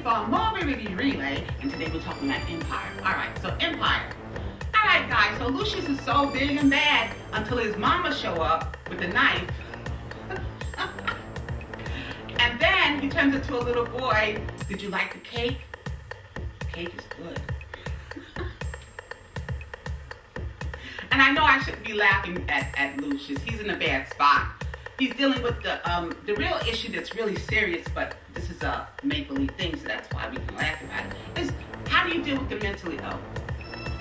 here for Movie Review Relay, and today we're talking about Empire. Alright, so Empire. Alright guys, so Lucious is so big and bad until his mama show up with a knife. And then he turns into a little boy. Did you like the cake? The cake is good. And I know I shouldn't be laughing at Lucious. He's in a bad spot. He's dealing with the real issue that's really serious, but this is a make-believe thing, so that's why we can laugh about it, is how do you deal with the mentally ill,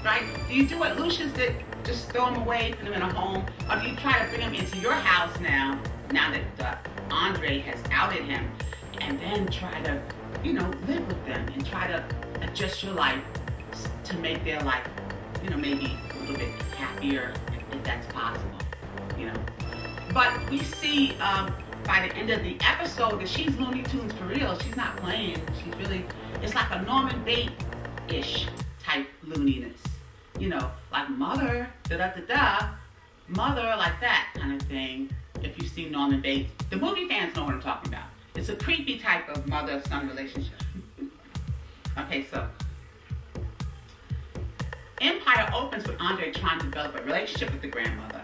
right? Do you do what Lucious did, just throw him away, put him in a home, or do you try to bring him into your house now that Andre has outed him, and then try to, live with them and try to adjust your life to make their life, maybe a little bit happier if that's possible, But we see by the end of the episode that she's Looney Tunes for real. She's not playing. She's really, it's like a Norman Bates-ish type looniness. Like mother, da-da-da-da, mother, like that kind of thing. If you've seen Norman Bates, the movie fans know what I'm talking about. It's a creepy type of mother-son relationship. Okay, so Empire opens with Andre trying to develop a relationship with the grandmother.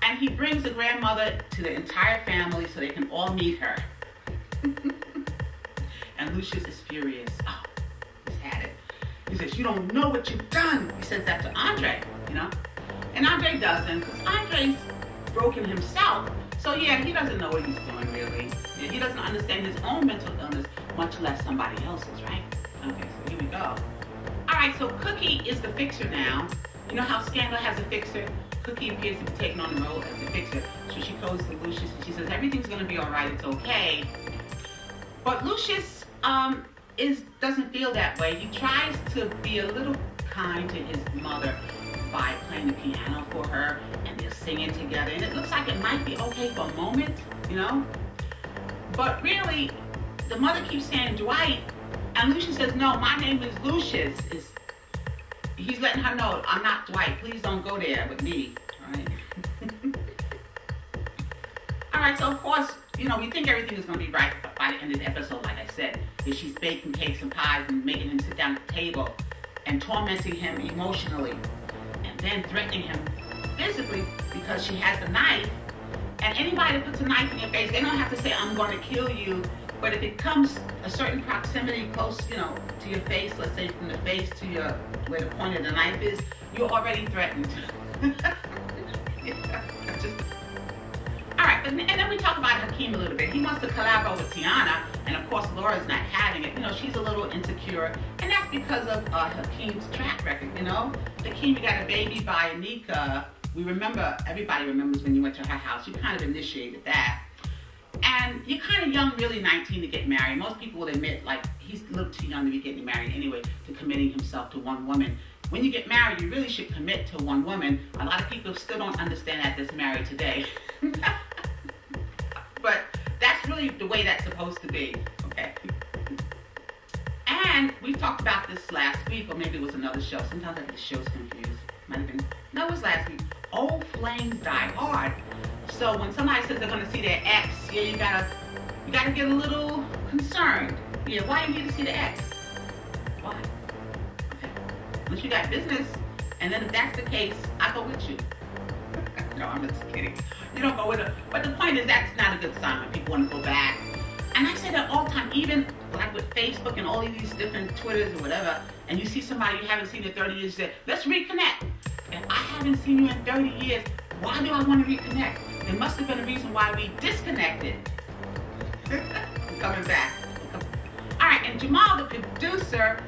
And he brings the grandmother to the entire family so they can all meet her. And Lucious is furious. Oh, he's had it. He says, "You don't know what you've done." He says that to Andre, And Andre doesn't, because Andre's broken himself. So yeah, he doesn't know what he's doing really. He doesn't understand his own mental illness, much less somebody else's, right? Okay, so here we go. Alright, so Cookie is the fixer now. You know how Scandal has a fixer? Cookie appears to be taking on the role as the fixer. So she goes to Lucious and she says, "Everything's gonna be alright, it's okay." But Lucious doesn't feel that way. He tries to be a little kind to his mother by playing the piano for her, and they're singing together, and it looks like it might be okay for a moment, But really, the mother keeps saying Dwight, and Lucious says, "No, my name is Lucious." He's letting her know, "I'm not Dwight. Please don't go there with me." All right. All right. So of course, we think everything is going to be right by the end of the episode. Like I said, if she's baking cakes and pies and making him sit down at the table and tormenting him emotionally, and then threatening him physically because she has a knife. And anybody that puts a knife in your face, they don't have to say, "I'm going to kill you." But if it comes a certain proximity close, to your face, let's say from the face to where the point of the knife is, you're already threatened. Alright, and then we talk about Hakeem a little bit. He wants to collaborate with Tiana, and of course Laura's not having it. She's a little insecure, and that's because of Hakeem's track record, Hakeem, you got a baby by Anika. Everybody remembers when you went to her house. You kind of initiated that. And you're kind of young, really 19 to get married. Most people will admit, he's a little too young to be getting married anyway, to committing himself to one woman. When you get married, you really should commit to one woman. A lot of people still don't understand that that's married today. But that's really the way that's supposed to be, okay? And we talked about this last week, or maybe it was another show. Sometimes I get the shows confused. Might have been, no, it was last week. Old flames die hard. So when somebody says they're going to see their ex, yeah, you gotta get a little concerned. Yeah, why do you need to see the ex? Why? Okay. Unless you got business, and then if that's the case, I go with you. No, I'm just kidding. You don't go with her. But the point is, that's not a good sign when people want to go back. And I say that all the time, even like with Facebook and all of these different Twitters or whatever, and you see somebody you haven't seen in 30 years, you say, "Let's reconnect." If I haven't seen you in 30 years, why do I want to reconnect? There must have been a reason why we disconnected. I'm coming back. Alright, and Jamal the producer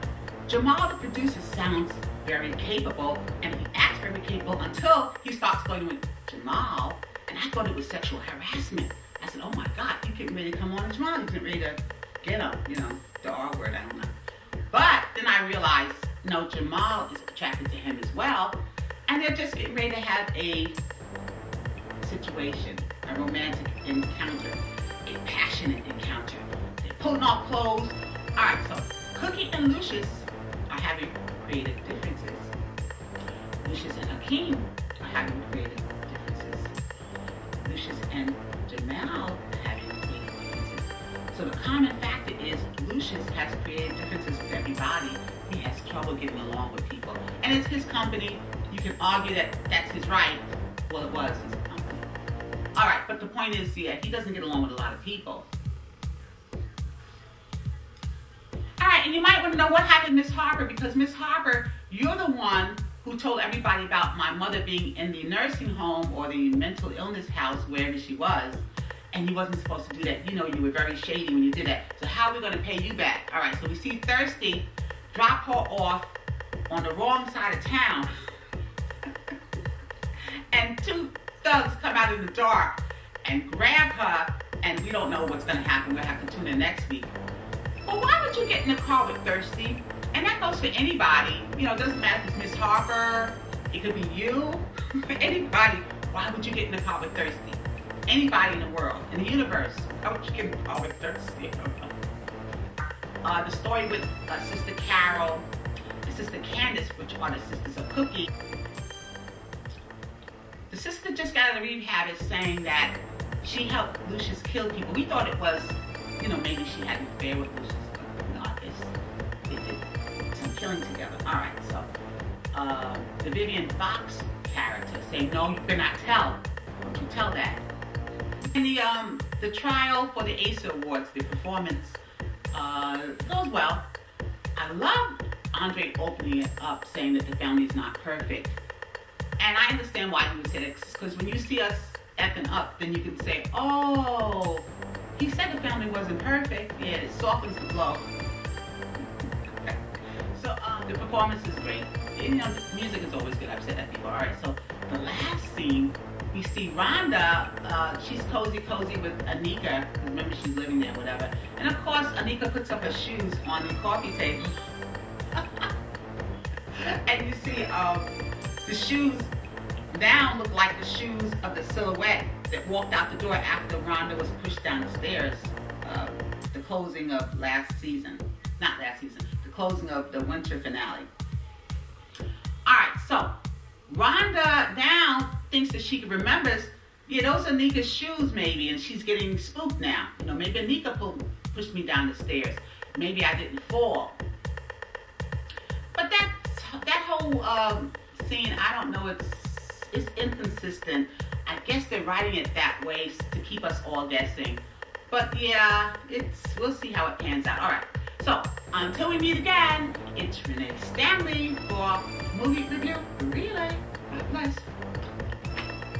sounds very capable, and he acts very capable until he starts going with Jamal, and I thought it was sexual harassment. I said, "Oh my God, you getting ready to come on to Jamal, you getting ready to get him, the R word, I don't know." But then I realized, no, Jamal is attracted to him as well, and they're just getting ready to have a situation, a romantic encounter, a passionate encounter. They're pulling off clothes. Alright, so Cookie and Lucious are having creative differences. Lucious and Hakeem are having creative differences. Lucious and Jamal are having creative differences. So the common factor is Lucious has created differences with everybody. He has trouble getting along with people. And it's his company. You can argue that that's his right. Well, it was his company. All right, but the point is, yeah, he doesn't get along with a lot of people. All right, and you might want to know what happened to Miss Harper, because Miss Harper, you're the one who told everybody about my mother being in the nursing home or the mental illness house, wherever she was, and you wasn't supposed to do that. You know, you were very shady when you did that. So how are we going to pay you back? All right, so we see Thirsty drop her off on the wrong side of town, and two thugs come out in the dark and grab her, and we don't know what's going to happen. We'll have to tune in next week. But why would you get in the car with Thirsty? And that goes for anybody. You know, it doesn't matter if it's Miss Harper. It could be you. Anybody. Why would you get in the car with Thirsty? Anybody in the world, in the universe. Why would you get in the car with Thirsty? The story with Sister Carol and Sister Candace, which are the sisters of Cookie. The sister just got out of rehab is saying that she helped Lucious kill people. We thought it was, you know, maybe she had an affair with Lucious, but no, I guess they did some killing together. All right, so the EmpireFox character saying, no, you better not tell. Don't you tell that. And the trial for the ACE Awards, the performance goes well. I love Andre opening it up, saying that the family is not perfect. And I understand why he would say that, because when you see us effing up, then you can say, oh, he said the family wasn't perfect. Yeah, it softens the blow. So the performance is great. You know, the music is always good. I've said that before. All right, so the last scene, we see Rhonda. She's cozy with Anika. Remember, she's living there, whatever. And of course, Anika puts up her shoes on the coffee table. And you see the shoes now look like the shoes of the silhouette that walked out the door after Rhonda was pushed down the stairs. The closing of last season. Not last season. The closing of the winter finale. Alright, so Rhonda now thinks that she remembers, yeah, those are Anika's shoes maybe, and she's getting spooked now. You know, maybe Anika pushed me down the stairs. Maybe I didn't fall. But that whole scene, I don't know, it's inconsistent. I guess they're writing it that way to keep us all guessing. But yeah, we'll see how it pans out. All right. So until we meet again, it's Renee Stanley for Movie Review Relay. God bless.